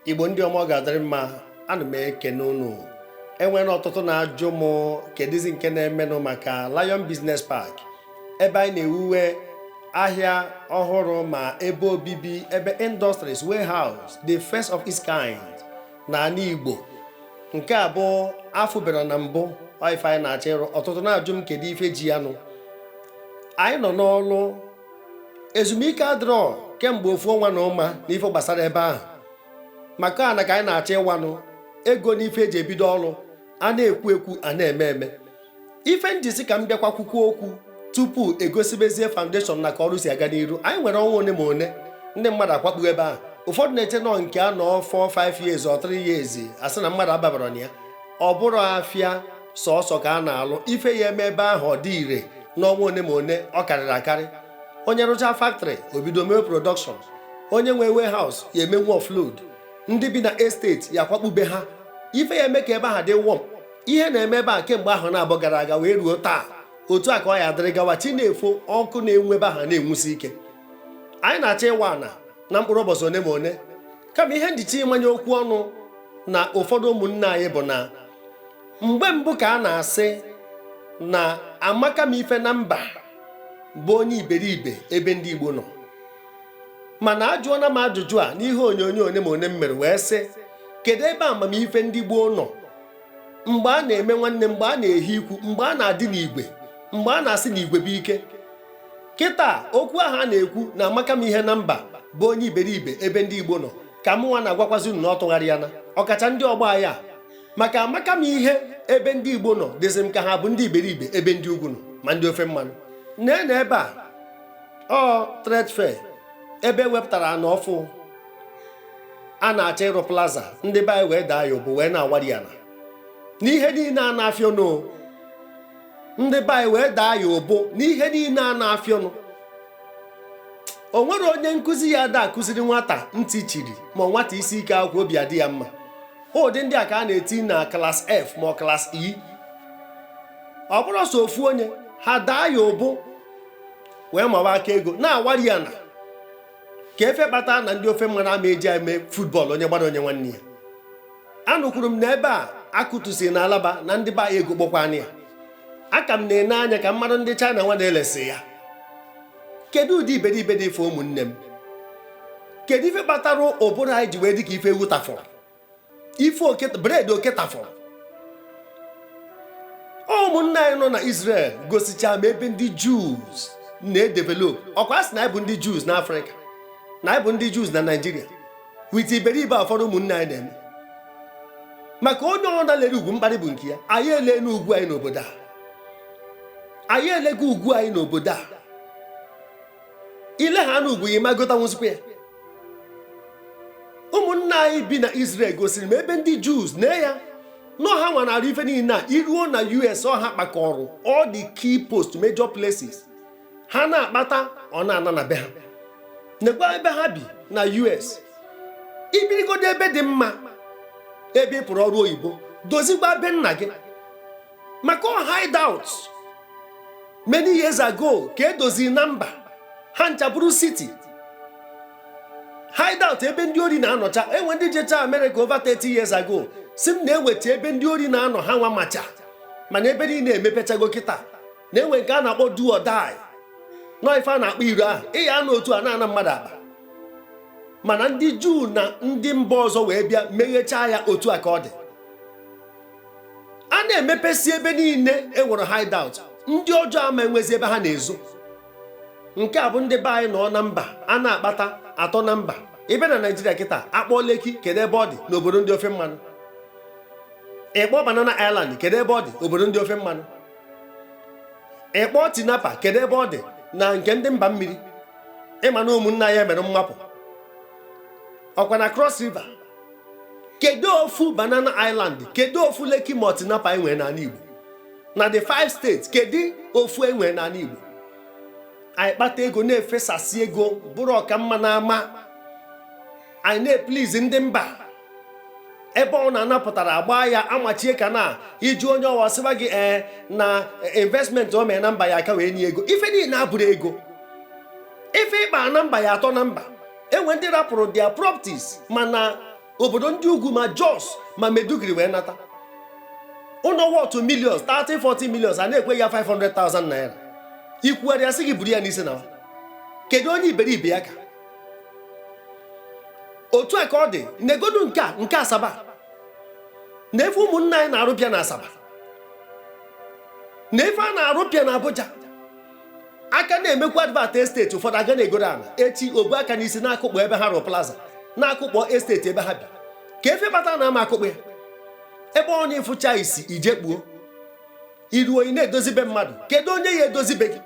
Igbo ndị ọma ga-adịrị mma, ana m ekene unu. Enwere ọtụtụ na-ajụ m kedizi nke na-emenụ maka Lion Business Park, ebe anyị na-ewuwe ahịa ọhụrụ ma ebe obibi, ebe industries, warehouse, the first of its kind na Ndi Igbo. Nke a bụ afụbere na mbụ ife anyị na-achọ ịrụ. Ọtụtụ na-ajụ m kedu ife ji ya nụ. Anyị nọ n'ọlụ ezumike adịrọ kemgbe ofu ọnwa na ụma n'ife gbasara ebe ahụ. Maka na ka anyị na-achọ ịwanụ ego n'ife eji ebido ọrụ, a na-ekwu ekwu, a na-eme eme. Ife njisi ka m bịakwa kwukwu okwu tupu egosibezie foundation na ka ọrụ si aga n'iru. Anyị nwere ọnwa one ma one ndị mmadụ akwakpu ebe ahụ. Ụfọdụ na-eche nọ nke a nọ 4-5 years or 3 years asị na mmadụ ababara na ya. Ọ bụrụ afịa sọsọ ka a na-alụ. Ife ya eme ebe ahụ ọ dị ire n'ọnwa one ma one, ọ karịrị akarị. Onye rụcha factory obido mee production, onye nwe warehouse ya emenwu offload, ndị bi na estate ya kwakpube ha. Ife ya eme ka ebe ahụ dị wọm. Ihe na-eme ebe a kemgbe ahụ na-abụ gara aga wee ruo taa. Otu a ka ọ ya dịrị gawa, chi na-efo, ọkụ na-enwu ebe ahụ na-enwusi ike. Anyị na-achọ ịwa ana na mkpụrụ ụbọchị one ma one. Kama ihe ndichi ịmanye okwu ọnụ na ụfọdụ ụmụnne anyị bụ na mgbe mbụ ka a na-asị na amaka m ife na mba bụ onye iberibe ebe ndị Igbo nọ. Mana ajụọna m ajụjụ a n'ihe onyonyo one ma one m mere wee sị, kedu ebe amamife ndị Gboo nọ mgbe a na-eme nwanne, mgbe a na-ehi ikwu, mgbe a na-adị n'igwe, mgbe a na-asị na igwe bụ ike. Kịta okwu ahụ a na-ekwu na amaka m ihe na mba bụ onye iberibe ebe ndị Igbo nọ ka m nwa na-agwakwazi unu na ọ tụgharị ya na ọkacha ndị ọgbọ anyị a. Maka amaka m ihe ebe ndị Igbo nọ dịzị m ka ha bụ ndị iberibe ebe ndị ugwu nọ ma ndị ofe mmanụ. Na ebe a ọ trade fair ebe wepụtara n'ọfụ a na-achọ ịrụ plaza, ndị be anyị wee daa ya ụbụ wee na-awari ya na n'ihe niile a na-afịa ọnụ. Ndị be anyị wee daa ya ụbụ n'ihe niile a na-afịa ọnụ. O nwere onye nkụzi ya ada akụziri nwata ntị chiri ma nwata isi ike akwụkwọ obi adị ya mma. Ụdị ndị a ka a na-eti na klas F ma klas E. Ọ bụrụ so ofu onye ha daa ya ụbụ wee mawa aka ego na-awari ya na ka efe kpata na ndị ofe mmanụ ama eji eme futbọọlụ onye gbara onye nwanne ya. Anụkwuru m na ebe a akụtụsi na Alaba na ndị be anyị ego gbakwana ya. Aka m na-ene anya ka mmadụ ndị China nwa na-elesi ya. Kedu ụdị iberibe dị ife ụmụnne m? Kedu ife kpatara ụbụrụ anyị ji wee dị ka ife ewu tafọrọ, ife bred oke tafọrọ? Ụmụnne anyị nọ na Israel gosicha ma ebe ndị Jews na-edevelop. Ọkwa sị na anyị bụ ndị Jews na Afrịka, na anyị bụ ndị Jews na Nigeria, wit iberibe ụfọdụ ụmụnne anyị na-eme. Maka onye ọna lere ugwu mkparị bụ nke ya. Anyị ele n'ugwu anyị n'obodo a, anyị elego ugwu anyị n'obodo a. Ile ha n'ugwu ya magota nwụzikwa ya. Ụmụnne anyị bi na Israel gosiri m ebe ndị Jews na ya nọ ha nwa na-arụ ife niile a. Iruo na US ọha kpakọrọ all the key post major places ha na-akpata ọ na-ana na be ha. Nekwa ebe ha bi na US. Ibirigodo ebe dị mma, ebe ị pụrụ ọrụ oyibo, dozigba be nna gị. Maka ọ hideouts many years ago ka edoziri na mba ha nchaburu city. Hideout ebe ndị ori na-anọcha. Enwe ndị jecha America over 30 years ago si m na-enweta ebe ndị ori na-anọ ha nwa macha, mana ebe niile emepechago kịta. Na-enwe nke a na-akpọ do or die, nọ ife a na-akpọ iro ahụ. Ị ya na otu a na-ana mmadụ akpa. Mana ndị Juu na ndị mba ọzọ wee bịa meghechaa ya otu a ka ọ dị. A na-emepesi ebe niile enwere hideout. Ndị ọjọọ ama enwezi ebe ha na-ezo. Nke a bụ ndị be anyị nọ na mba a na-akpata atọ na mba. Ebe na Nigeria kịta akpọ Lekki, kedu ebe ọ dị? N'obodo ndị ofe mmanụ. Ịkpọ Banana Island, kedu ebe ọ dị? Obodo ndị ofe mmanụ. Ịkpọ Tinapa, kedu ebe ọ dị? Na nke ndị mba mmiri. Ịma na ụmụnna ya mere mmapụ. Ọkwa na Cross River. Kedu ofu Banana Island, kedu ofu Lekki ma Tinapa enwere n'ala Igbo? Na the 5 states kedu ofu enwere n'ala Igbo? Anyị kpata ego na-efesasị ego bụrụ ọkamma n'ama. Anyị na-eplizi ndị mba. Ebe ọ na-anapụtara agba ya amachie ka na iji onye ọwa sịba gị na investment o mee na mba ya aka wee nye ego. Ife niile abụrụ ego. Ife ịkpa na mba ya atọ na mba. Enwe ndị rapụrụ their properties mana obodo ndị ugwu ma Jos ma Meduguri wee nata ụlọ wọtụ millions 30-40 millions a na-ekwe ya 500,000 naira ikwugharịa sị gị buru ya n'isi na kedu onye iberibe ya ka otu a ka ọ dị negodu nke Asaba na-efe ụmụnna anyị na-arụpịa na Asaba na-efe a na-arụpịa na Abuja aka na-emekwa advert esteti ụfọdụ aga na-egoro ala echi obu aka n'isi na-akụkpọ ebe ha rụ plaza na-akụkpọ esteti ebe ha bi ka efe bata na ama akụkpọ ya ebe onye ịfụcha isi ije kpuo iruo ị na-edozibe mmadụ kedu onye ya edozibe gị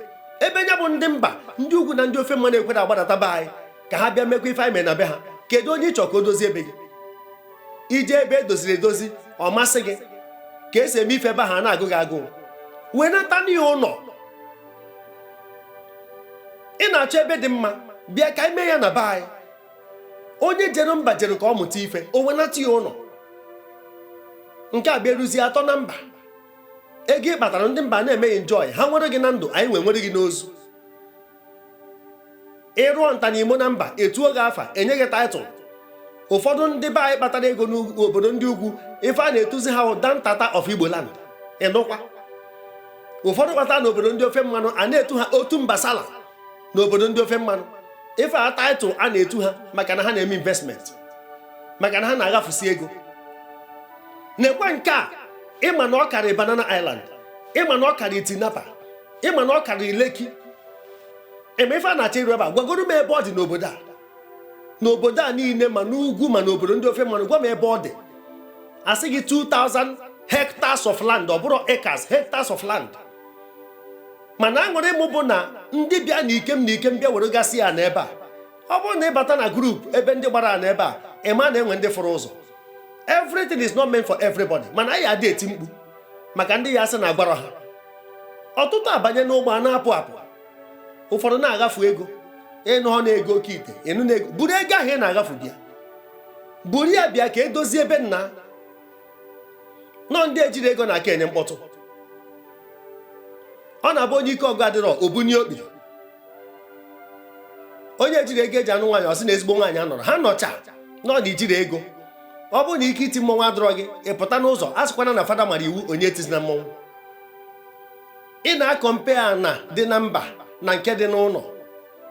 ebe nya bụ ndị mba ndị ugwu na ndị ofe mmanụ ekwere agbadata be anyị ka ha bịa mekwa ife anyị mee na be ha kedu onye ịchọ ka o dozie ebe gị ije ebe edoziri edozi ọ masị gị ka esi eme ife ebe ha na-agụ gị agụụ wee nata n'ihe ụlọ ị na-achọ ebe dị mma bịa ka anyị mee ya na be anyị onye jere mba jere ka ọ mụta ife o wee nata ya ụlọ nke a bịa eruzie atọ na mba ego ị kpatara ndị mba na-emeghị enjoy ha nwere gị na ndụ anyị nwere gị n'ozu ịrụọ ntanimo na mba etuo gị afa enye gị taịtụl ụfọdụ ndị be anyị kpatara ego n'obodo ndị ugwu ife a na-etuzi ha ụda ntata of Igbo land ịnụkwa ụfọdụ kpatara n'obodo ndị ofe mmanụ a na-etu ha otu mbasala n'obodo ndị ofe mmanụ ife a taịtụl a na-etu ha maka na ha na-eme investment maka na ha na-aghafusi ego na-ekwe nke a ịma na ọ karịrị Banana Island ịma na ọ karịrị Tinapa ịma na ọ karịrị Lekki eme ife a na-achọ iru ebe a gwagoro m ebe ọ dị n'obodo a niile ma n'ugwu ma n'obodo ndị ofe mmanụ gwa m ebe ọ dị asị gị 2,000 hectares of land ọ bụrụ acres hectares of land mana aṅụrị mụ bụ na ndị bịa n'ikem bịa were gasị ya n'ebe a ọ bụrụ na ịbata na grup ebe ndị gbara n'ebe a ịma na enwe ndị fụrụ ụzọ everything is not meant for everybody mana anyị adị eti mkpu maka ndị ya asị na agbara ha ọtụtụ abanye n'ụgbọ a na-apụ apụ ụfọdụ na-agafu ego ịnụ ọ na-ego oke ite ịnụ na ego buru ego ahụ ị na-agafu bịa buru ya bịa ka edozie ebe nna nọ ndị ejiri ego na aka enye mkpọtụ ọ na-abụ onye ike ọgụ adịrọ obunye okpiri onye ejiri ego eji anụ nwaanyị ọ sị na ezigbo nwaanyị anọrọ ha nọcha nọ na ijiri ego ọ bụrụ na ike iti mmọnwụ adịrọ gị ịpụta n'ụzọ a sịkwana na fada mara iwu onye etizi na mmọnwụ ị na-akọmpe na dị na mba na nke dị n'ụlọ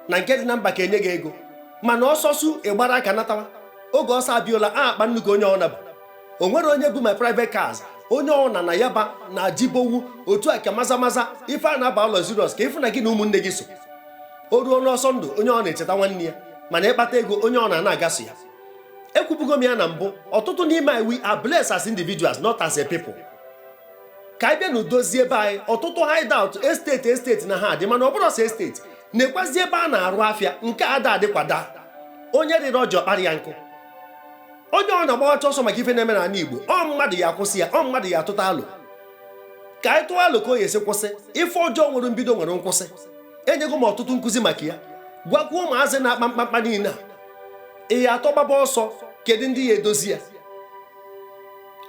na nke dị na mba ka enye gị ego mana ọsọsụ ịgbara aka natawa oge ọsọ abịola a akpa nnukwu onye ọna bụ o nwere onye bụ my private cars onye ọna na yaba na jibowu otu a ka maza ife a na-aba ụlọ ziros ka ịfụ na gị na ụmụnne gị so o ruo n'ọsọ ndụ onye ọ na-echeta nwanne ya mana ịkpata ego onye ọ na-agaso ya ekwubugo m ya na mbụ ọtụtụ n'ime anyị we are blessed as individuals not as a people ka anyị bịa na udozie ebe anyị ọtụtụ hideout esteti na ha dị mana ọ bụrụ ọsọ esteti na-ekwazi ebe a na-arụ afịa nke ada adịkwada onye rịrị ọjọọ kparị ya nkụ onye ọ na-agbawacha ọsọ maka ife na-eme n'ala Igbo ọ mmadụ ya akwụsị ya ọ mmadụ ya atụta alụ ka anyị tụọ alụ ka o ya esi kwụsị ife ọjọọ nwere mbido nwere nkwụsị enyego m ọtụtụ nkụzi maka ya gwakwuo ụmụazị na-akpa mkpamkpa niile a ị ya atọ gbaba ọsọ kedu ndị ya edozi ya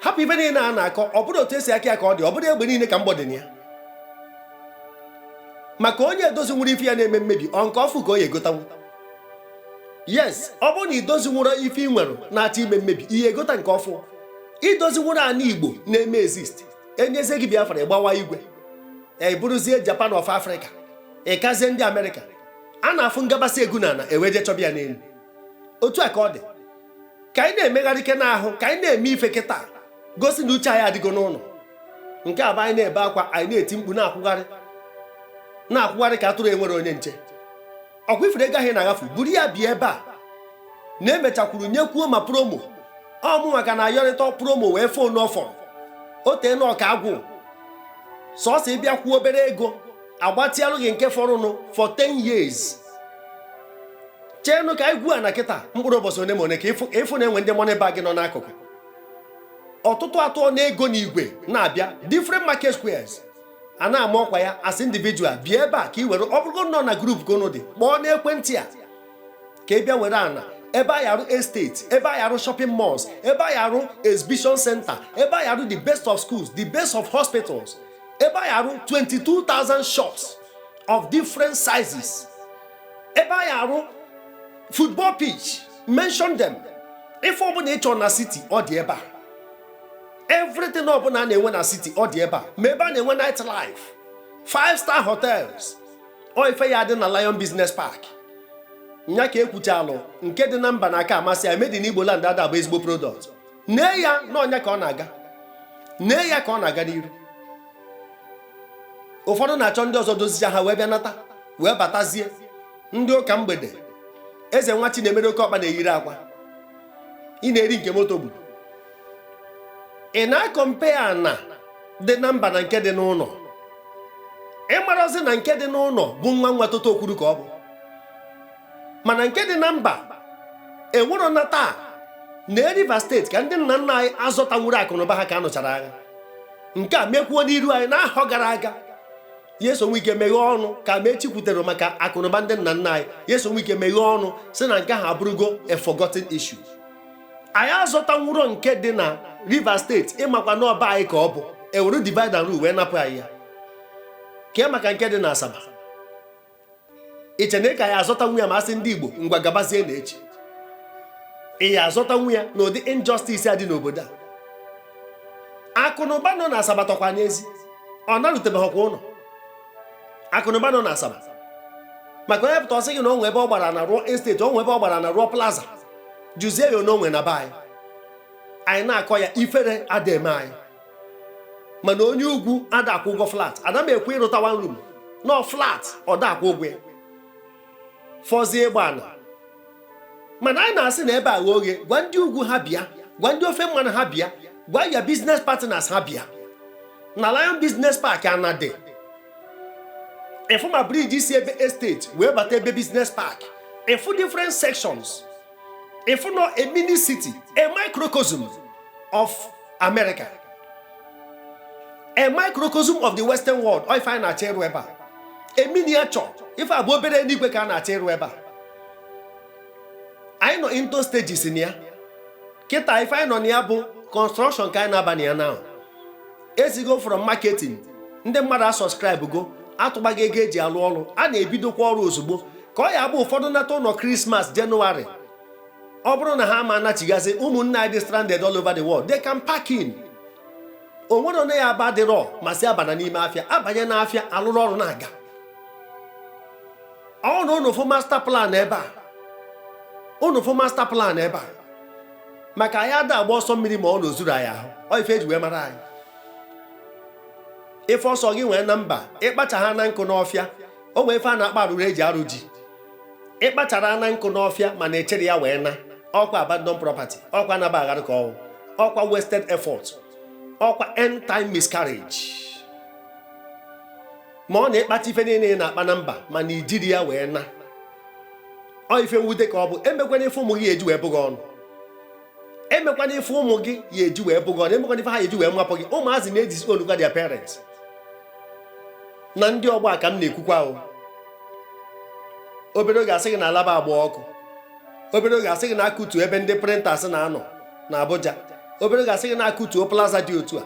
hapụ ife niile a na-akọ ọ bụrụ otu esi aka ya ka ọ dị ọ bụrụ egbe niile ka mgbọ dị na ya maka onye edozi nwere ife ya na-eme mmebi ọ nke ọfụ ka o ya egotanwu yes ọ bụrụ na idozi nwere ife ị nwere na-achọ ime mmebi ihe egota nke ọfụ idozi nwere ana Igbo na-eme exist enyezie gị Biafra ịgbawa igwe eburuzie Japan of Africa ịkazie ndị Amerịka a na-afụ ngabasị egu na ana eweje chọba ya n'elu otu a ka ọ dị ka anyị na-emegharị ike n'ahụ ka anyị na-eme ife kịta gosi na uche anyị adịgo n'ụlọ nke a bụ anyị na-ebe akwa anyị na-eti mkpu na-akwụgharị ka atụrụ enwere onye nche ọkwa ifere ego ahụ na-agafu buru ya bịa ebe a na-emechakwuru nyekwuo ma promo ọmụ maka na ayọrịta promo wee fon ọfọrọ o tee na ọka agwụ sọsọ ịbịa kwuo obere ego agbatịalụ gị nke fọrụnụ for 10 years cheenụ ka anyị gwuo na kịta mkpụrụ ụbọchị one ma one ka ịfụ na-enwe ndị money bag nọ n'akụkụ ọtụtụ atụọ na ego n'igwe na-abịa different market squares a na-ama ọkwa ya as individual bịa ebe a ka ị were ọ bụrụ nọ na group ka unu dị kpọọ n'ekwentị a ka ị bịa were ana ebe anyị arụ estate ebe anyị arụ shopping malls ebe anyị arụ exhibition center ebe anyị arụ the best of schools the best of hospitals ebe anyị arụ 22,000 shops of different sizes ebe anyị arụ football pitch mention them ife ọbụla ịchọ na city ọ dị ebe a. Everything ọbụla a na-enwe na city ọ dị ebe a. Ma ebe a na-enwe night life, 5-star hotels, ọ ife ya dị na Lion Business Park. Nya ka ekwuchalụ nke dị na mba na aka amasị ya Made in Igbo land ada bụ ezigbo product. Nee ya na ọnya ka ọ na-aga. Nee ya ka ọ na-aga n'iru. Ụfọdụ na-achọ ndị ọzọ dozicha ha wee bịa nata wee batazie ndị ụka mgbede. Eze nwa Chinemere oke ọkpa na-eyiri akwa. Ị na-eri nke moto gburu. Ị na-akọmpea na dị na mba na nke dị n'ụlọ. Ị marazi na nke dị n'ụlọ bụ nwa Toto Okwuru ka ọ bụ. Mana nke dị na mba enwero na taa na Rivers steeti ka ndị nna nna anyị azọtanwuru akụnụba ha ka anụchara agha. Nke a mekwuo n'iru anyị n'ahọ gara aga. Yeso nwike meghee ọnụ ka ma echikwutere maka akụnụba ndị nna nna anyị. Yeso nwike meghee ọnụ sị na nke ha abụrụgo a forgotten issue. Anyị azọtanwuro nke dị na Rivers steeti ịmakwa n'ọba anyị ka ọ bụ. Ewere divide and rule wee napụ anyị ya. Kee maka nke dị na Asaba. Iche na ka ya azọta nwa ya ma asị ndị Igbo ngwa gabazie na echi. Ị ya azọta nwa ya na ụdị injustice a dị n'obodo a. Akụnụba nọ na Asaba tọkwa n'ezi. Ọ narutebeghị kwa ụlọ. Akụnụba nọ na Asaba. Maka onye pụta ọsị gị na onwe ebe ọ gbara na Ruo Estate, onwe ebe ọ gbara na Ruo Plaza. Juzie ya n'onwe na be anyị. Anyị na-akọ ya ifere ada eme anyị. Mana onye ugwu ada akwụ ụgwọ flat. Ada m ekwe ịrụta one room. No flat ọ da akwụ ụgwọ ya. Fọzie ịgba ana. Mana anyị na-asị na ebe agha oghe gwa ndị ugwu ha bịa, gwa ndị ofe mmanụ ha bịa, gwa ya business partners ha bịa. Na Lion Business Park anade. Efu ma bridge si ebe estate wee bata ebe business park. Efu different sections. Efu no a mini city, a microcosm of America. A microcosm of the Western world. I find a chair ebe a. A miniature. If I go better anywhere can a chair ebe a. I know into stages in here. Kita if I know niabo construction kind of bania now. As you go from marketing, ndị mmadụ subscribe go. Atụbaga ego eji alụ ọrụ a na-ebidokwa ọrụ ozugbo ka ọ ya bụ ụfọdụ nata ụlọ Christmas January. Ọ bụrụ na ha ma anachigazi ụmụnne anyị dị stranded all over the world, they can pack in. O nwere onye ya aba dịrọ ma si abana n'ime afịa abanye n'afịa alụrụ ọrụ na-aga. Ọ na unu fụ master plan ebe a. Unu fụ master plan ebe a. Maka anyị ada agba ọsọ mmiri ma ọ na-ozuru anyị ahụ. Ọ ife eji wee mara anyị. Ife ọsọ gị nwee na mba ịkpacha ha na nkụ n'ọfịa, o nwee ife a na-akpa arụrụ eji arụ ji. Ịkpachara na nkụ n'ọfịa mana echere ya wee na ọkwa abandon property, ọkwa naba agharị ka ọwụ, ọkwa wasted effort, ọkwa end time miscarriage. Ma ọ na-ekpata ife niile na-akpa na mba mana ijiri ya wee na. Ọ ife mwute ka ọ bụ emekwana ife ụmụ gị eji wee bụghị ọnụ. Emekwana ife ụmụ gị ya eji wee bụghị ọnụ. Emekwana ife ha eji wee mwapụ gị. Ụmụazị na-eji onugwa their parents. Na ndị ọgbọ a ka m na-ekwukwa o. Obere oge asị gị na alaba agba ọkụ. Obere oge asị gị na akụtu ebe ndị printers na-anọ na Abuja. Obere oge asị gị na akụtuo plaza dị otu a.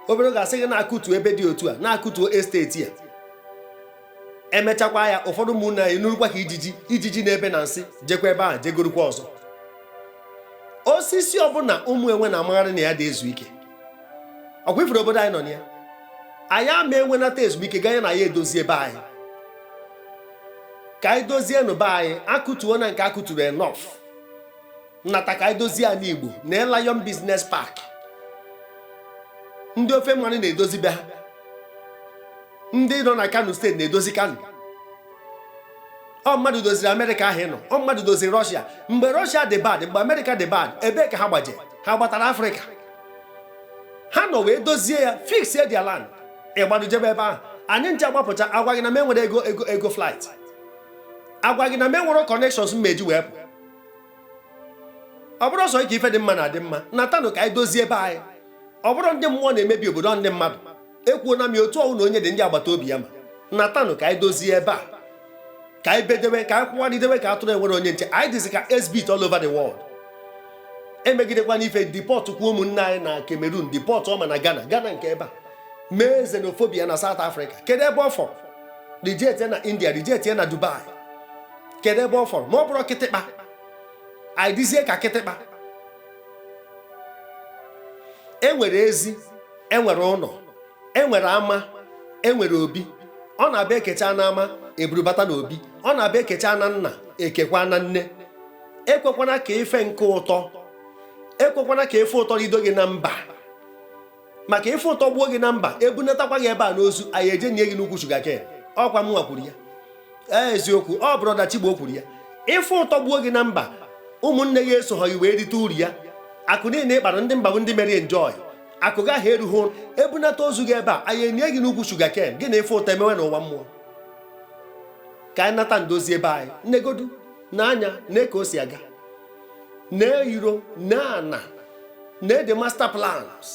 Obere oge asị gị na akụtuo ebe dị otu a, na akụtuo estate ya. Emechakwa ya ụfọdụ ụmụnne anyị nurukwa ka ijiji n'ebe na nsị jekwa ebe ahụ jegorukwa ọzọ. Osisi ọbụla ụmụ enwe na-amagharị na ya dị ezu ike. Ọkwa ifuru obodo anyị nọ na ya. Anyị ama enwenata ezumike ganye na ya edozie ebe anyị. Ka anyị dozie n'ụba anyị akụtuo na nke akụturu enough. Nnata ka anyị dozie anyị Igbo na Lion Business Park. Ndị ofe mmanụ na-edozi be ha. Ndị nọ na Kano steeti na-edozi Kano. Ọ mmadụ doziri Amerịka ahụ ịnọ. Ọ mmadụ doziri Russia. Mgbe Russia dị bad, mgbe Amerịka dị bad, ebe ka ha gbaje? Ha gbatara Afrịka. Ha nọ wee dozie ya, fix their land. Ịgbadu jebe ebe ahụ. Anyị nche agbapụcha agwa gị na m enwere ego flight. Agwa gị na m enwere connections mmeji wee pụ. Ọ bụrụ ọsọ ike ife dị mma na adị mma. Natanụ ka anyị dozie ebe anyị. Ọ bụrụ ndị mmụọ na-emebi obodo ndị mmadụ. Ekwuo na m otu ọnwụ na onye dị ndị agbata obi ya ma. Natanụ ka anyị dozie ebe a. Ka anyị bedewe, ka anyị kwụgharịdewe ka atụrụ enwere onye nche. Anyị dịzị ka SBT all over the world. Emegidekwa n'ife deport kwa ụmụnne anyị na Cameroon, deport ọma na Ghana nke ebe a. Mee xenophobia na South Africa. Kedu ebe ọ fọrọ? Reject na India, reject na Dubai. Kedu ebe ọ fọrọ? Ma ọ bụrụ kịtịkpa. Anyị dịzie ka kịtịkpa. enwere ezi, enwere ụlọ, enwere ama, enwere obi. Ọ na-abịa ekecha na ama eburubata na obi, ọ na-abịa ekecha na nna ekekwa na nne. Ekwekwana ka ife nke ụtọ, ekwekwana ka ife ụtọ rido gị na mba, maka ife ụtọ gbuo gị na mba ebunatakwa gị ebe a n'ozu, anyị eje nye gị n'ukwu shugaken. Ọkwa m nwa kwuru ya, eziokwu, ọ brọda Chigbo kwuru ya. Ife ụtọ gbuo gị na mba, ụmụnne gị esogho wee rite uru ya. Akụ niile ịkpara ndị mba bụ ndị mere enjoy, akụ gị ahụ erughị, ebunata ozu gị ebe a, anyị enye gị n'ukwu shugaken. Gị na ife ụtọ emewe n'ụwa mmụọ. Ka anyị nata ndozi ebe anyị, nnegodu n'anya na ka o si aga, na iro na ana na the master plans.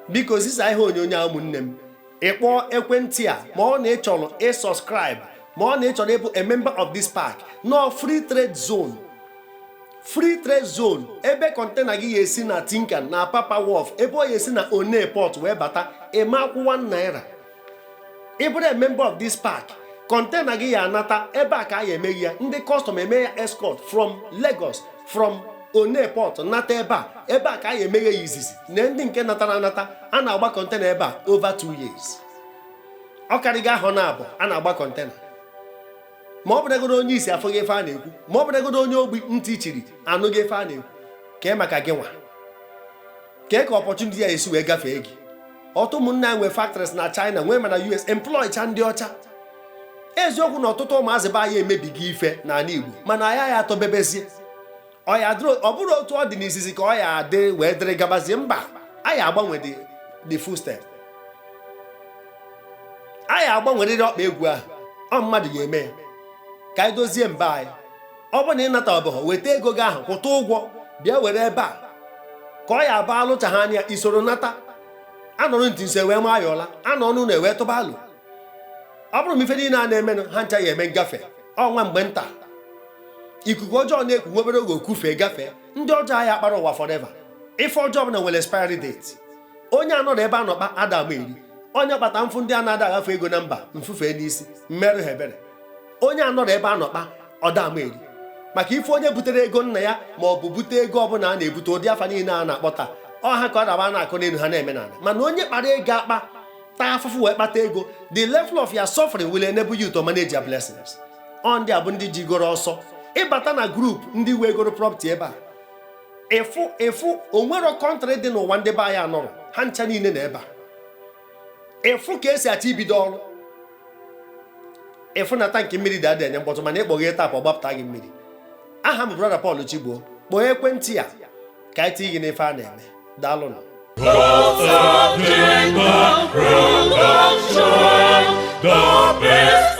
Biko zisa ihe onyonyo a ụmụnne m, ịkpọọ ekwentị a ma ọ na ịchọrọ ịsubscribe, ma ọ na ịchọrọ ịbụ a member of this park. No free trade zone, free trade zone, ebe kọntena gị ya esi na Tinkan na Papa Wharf, ebe ọ ya esi na One Port wee bata eme akwụ 1 naira. Ị bụrụ a member of this park, kọntena gị ya anata ebe a ka a ya emeghị ya. Ndị kọstọm eme ya escort from Lagos, from One Port nata ebe a ka a ya emeghe ya izizi. Na ndị nke natara anata a na-agba kọntena ebe a over 2 years. Ọ karịga ahụ na abụọ a na-agba kọntena. Ma ọ bụrụgodo onye isi afụghị efe a na-ekwu, ma ọ bụrụgodo onye ogbi ntị chiri anụghị efe a na-ekwu. Kee maka gị nwa, kee ka opportunity ya esi wee gafee gị. Ọtụtụ ụmụnne anyị nwee factories na China, nwee ma na US, employ cha ndị ọcha. Eziokwu na ọtụtụ ụmụazị be anyị emebighị ife n'ala Igbo, mana anyị ya atọbebezie. Ọ bụrụ otu ọ dị n'izizi ka ọ ya adị wee dịrị gabazie. Mba, anyị agbanwe the full step. Anyị agbanwerịrị ọkpa egwu ahụ, ọ mmadụ ya eme ya ka anyị dozie mba anyị. Ọ bụ na ịnata ọbụghọ, weta ego gị ahụ, kwụta ụgwọ, bịa were ebe a ka ọ ya abụ alụcha ha anya isoro nata. Anọrụ ntị nso wee maa ya ọla, anọ ọnụ na-ewe tụba alụ. Ọ bụrụ m ife niile a na-emenụ ha ncha ya eme ngafe ọnwa mgbe nta. Ikuku ọjọọ na-eku nwa obere oge okufee gafee. Ndị ọjọọ anyị akpara ụwa forever. Ife ọjọọ bụ na nwere expiry date. Onye anọrọ ebe a nọkpa adam eri. Onye kpata mfụ ndị a na-ada agafe ego na mba mfufe n'isi mmerụ ha ebere. Onye anọrọ ebe a nọkpa ọdam eri. Maka ife onye butere ego nna ya ma ọ bụ bute ego ọbụla a na-ebute ụdị afa niile a na-akpọ taa, ọha ka ọ daba na-akụ n'elu ha na-eme n'ala. Mana onye kpara ego akpa taa afụfụ wee kpata ego, the level of your suffering will enable you to manage your blessings. Ọ ndị a bụ ndị jigoro ọsọ ịbata na group ndị wegoro property ebe a. Efu onwero kọntrị dị n'ụwa ndị be anyị anọrọ, ha ncha niile na ebe a. Efu ka esi achọ ibido ọrụ. Efu na tankị mmiri dị adị enye mkpọtụ, mana ịkpọghị tapụ ọ gbapụta gị mmiri. Aha m brọda Paul Chigbo. Kpọọ ekwentị a ka anyị tinye gị n'ife a na-eme. Daalụnụ. The best